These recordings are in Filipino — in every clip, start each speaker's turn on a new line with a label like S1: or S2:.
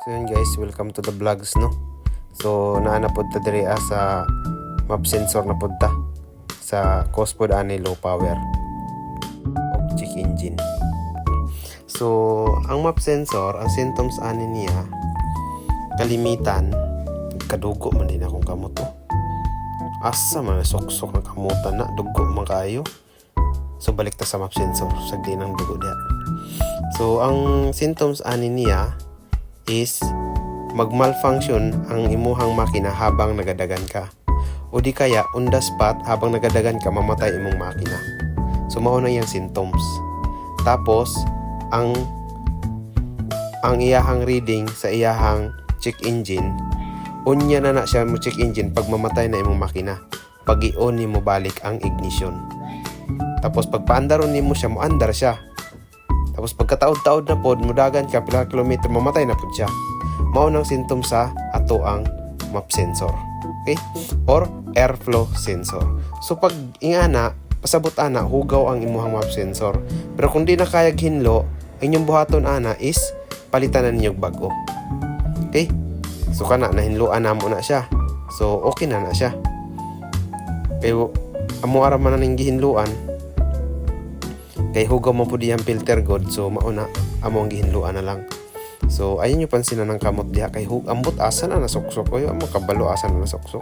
S1: So yun guys, welcome to the vlogs no. So naana pod ta diri sa map sensor na pod ta sa cost pod ani low power og check engine. So ang map sensor, ang symptoms ani niya kalimitan kadugo man din akong kamot to. Asa man sok-sok ng kamutan na dugo man kayo. So balik ta sa map sensor, sagdi nang dugo diha. So ang symptoms ani niya is magmalfunction ang imuhang makina habang nagadagan ka, o di kaya on the spot habang nagadagan ka mamatay imong makina. So mao na yang symptoms. Tapos ang iyahang reading sa iyahang check engine, unya na siya mo check engine pag mamatay na imong makina, pag i-on nimo balik ang ignition. Tapos pag paandaron nimo siya, mo andar siya. Tapos pagkataod-taod na pod, mudagan ka pila kilometro, mamatay na pod siya. Mao nang symptoms sa ato ang map sensor. Okay? Or airflow sensor. So pag ingana, pasabot ana, hugaw ang imuhang map sensor. Pero kung di na kayag hinlo, inyong buhaton ana is palitan na ninyong bago. Okay? So kana, nahinluan na mo na siya. So okay na siya. Pero amo ara man ning gihinluan, kay hugaw mo po diyang filter god, so mauna among gihinluan na lang. So ayun yung pansin na ng kamot diha, kay ambot asa na nasuksok o yung kabalo asa na nasuksok.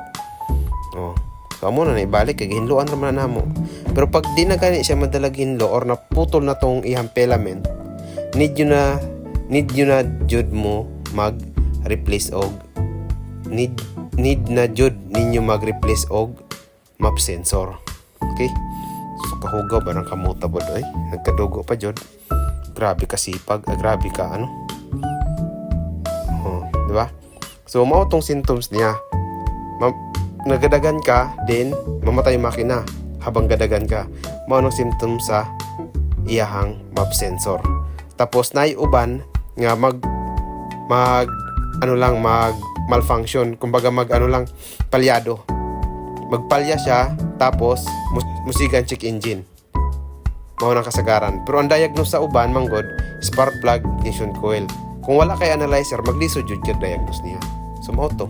S1: Oh, so amo na ibalik kay gihinluan naman na mo. Pero pag di na gani siya madalag hinlo or naputol na tong iyang filament, need you na jud mo mag replace og need na jud ninyo mag replace og map sensor. Okay? So kahugaw ba ng kamuta bod ay nagkadugo pa jud. Grabe ka sipag, grabe ka ano. Oh, di ba? So mao tong symptoms niya. Nagadagan ka, then mamatay yung makina habang gadagan ka. Mao nang symptoms sa iyahang map sensor. Tapos nay uban nga mag malfunction, kumbaga palyado. Magpalya siya, tapos musigan check engine. Mao nang kasagaran. Pero ang diagnose sa uban manggod, spark plug ignition coil. Kung wala kay analyzer, maglisod jud kay diagnose niya. So mao to.